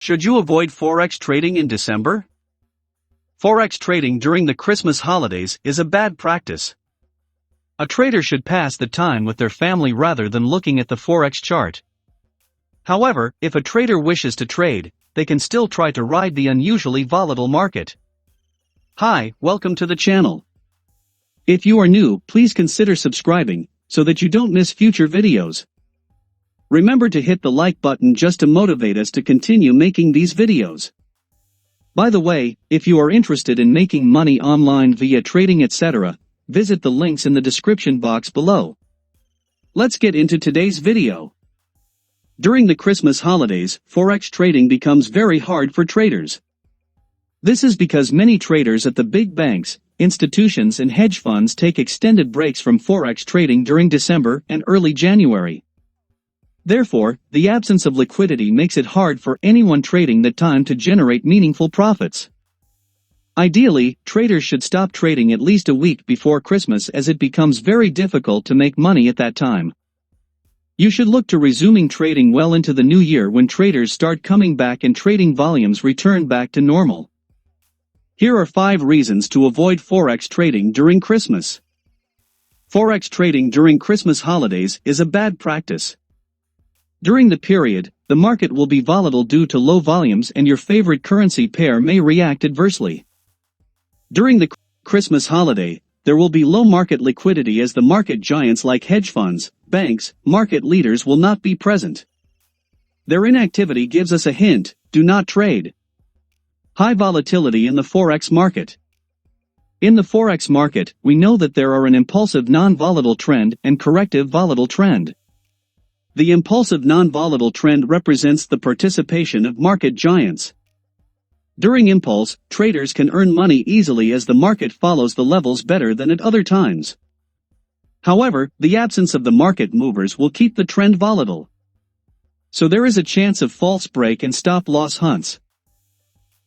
Should you avoid Forex trading in December? Forex trading during the Christmas holidays is a bad practice. A trader should pass the time with their family rather than looking at the Forex chart. However, if a trader wishes to trade, they can still try to ride the unusually volatile market. Hi, welcome to the channel. If you are new, please consider subscribing, so that you don't miss future videos. Remember to hit the like button just to motivate us to continue making these videos. By the way, if you are interested in making money online via trading etc., visit the links in the description box below. Let's get into today's video. During the Christmas holidays, Forex trading becomes very hard for traders. This is because many traders at the big banks, institutions and hedge funds take extended breaks from Forex trading during December and early January. Therefore, the absence of liquidity makes it hard for anyone trading that time to generate meaningful profits. Ideally, traders should stop trading at least a week before Christmas as it becomes very difficult to make money at that time. You should look to resuming trading well into the new year when traders start coming back and trading volumes return back to normal. Here are 5 reasons to avoid Forex trading during Christmas. Forex trading during Christmas holidays is a bad practice. During the period, the market will be volatile due to low volumes and your favorite currency pair may react adversely. During the Christmas holiday, there will be low market liquidity as the market giants like hedge funds, banks, market leaders will not be present. Their inactivity gives us a hint: do not trade. High volatility in the Forex market. In the Forex market, we know that there are an impulsive non-volatile trend and corrective volatile trend. The impulsive non-volatile trend represents the participation of market giants. During impulse, traders can earn money easily as the market follows the levels better than at other times. However, the absence of the market movers will keep the trend volatile. So there is a chance of false break and stop-loss hunts.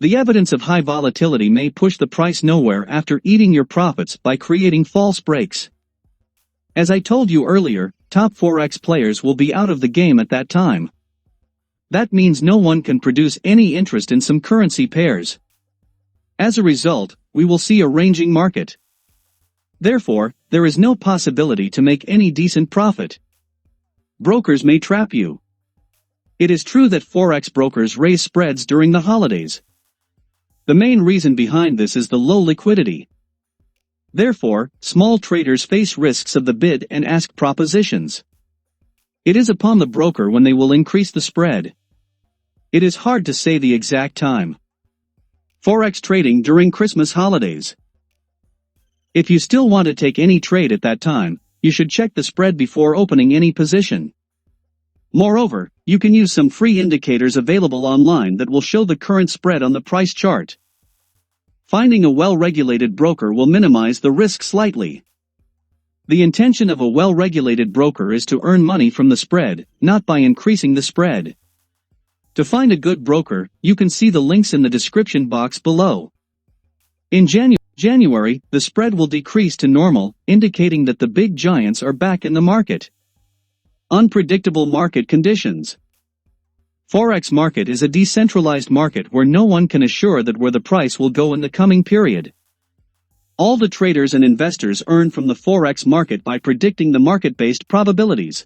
The evidence of high volatility may push the price nowhere after eating your profits by creating false breaks. As I told you earlier, top Forex players will be out of the game at that time. That means no one can produce any interest in some currency pairs. As a result, we will see a ranging market. Therefore, there is no possibility to make any decent profit. Brokers may trap you. It is true that Forex brokers raise spreads during the holidays. The main reason behind this is the low liquidity. Therefore, small traders face risks of the bid and ask propositions. It is upon the broker when they will increase the spread. It is hard to say the exact time. Forex trading during Christmas holidays. If you still want to take any trade at that time, you should check the spread before opening any position. Moreover, you can use some free indicators available online that will show the current spread on the price chart. Finding a well-regulated broker will minimize the risk slightly. The intention of a well-regulated broker is to earn money from the spread, not by increasing the spread. To find a good broker, you can see the links in the description box below. In January, the spread will decrease to normal, indicating that the big giants are back in the market. Unpredictable market conditions. Forex market is a decentralized market where no one can assure that where the price will go in the coming period. All the traders and investors earn from the Forex market by predicting the market-based probabilities.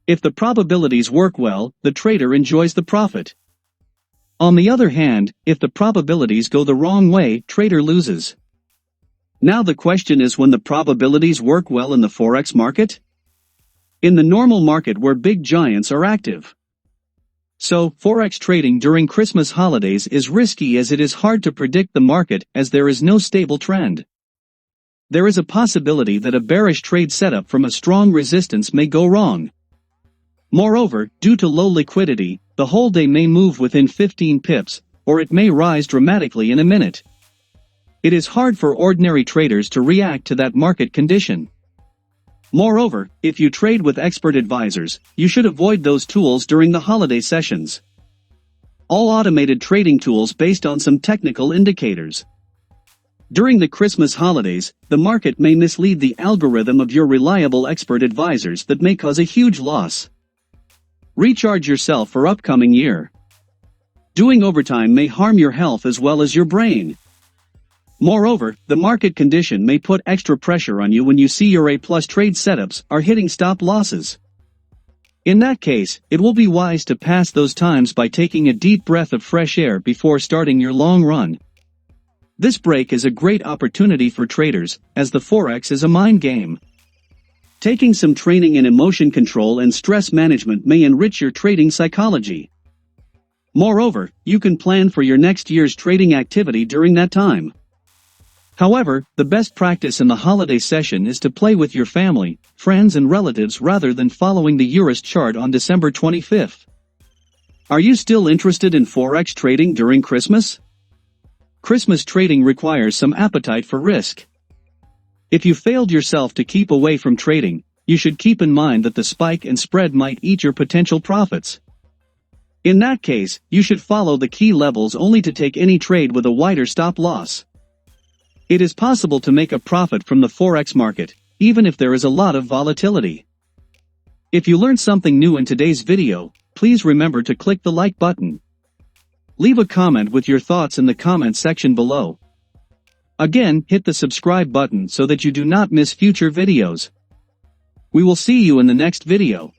If the probabilities work well, the trader enjoys the profit. On the other hand, if the probabilities go the wrong way, trader loses. Now the question is, when the probabilities work well in the Forex market? In the normal market where big giants are active. So, Forex trading during Christmas holidays is risky as it is hard to predict the market as there is no stable trend. There is a possibility that a bearish trade setup from a strong resistance may go wrong. Moreover, due to low liquidity, the whole day may move within 15 pips, or it may rise dramatically in a minute. It is hard for ordinary traders to react to that market condition. Moreover, if you trade with expert advisors, you should avoid those tools during the holiday sessions. All automated trading tools based on some technical indicators. During the Christmas holidays, the market may mislead the algorithm of your reliable expert advisors that may cause a huge loss. Recharge yourself for upcoming year. Doing overtime may harm your health as well as your brain. Moreover, the market condition may put extra pressure on you when you see your A-plus trade setups are hitting stop losses. In that case, it will be wise to pass those times by taking a deep breath of fresh air before starting your long run. This break is a great opportunity for traders, as the Forex is a mind game. Taking some training in emotion control and stress management may enrich your trading psychology. Moreover, you can plan for your next year's trading activity during that time. However, the best practice in the holiday session is to play with your family, friends and relatives rather than following the Eurus chart on December 25th. Are you still interested in Forex trading during Christmas? Christmas trading requires some appetite for risk. If you failed yourself to keep away from trading, you should keep in mind that the spike and spread might eat your potential profits. In that case, you should follow the key levels only to take any trade with a wider stop loss. It is possible to make a profit from the Forex market, even if there is a lot of volatility. If you learned something new in today's video, please remember to click the like button. Leave a comment with your thoughts in the comment section below. Again, hit the subscribe button so that you do not miss future videos. We will see you in the next video.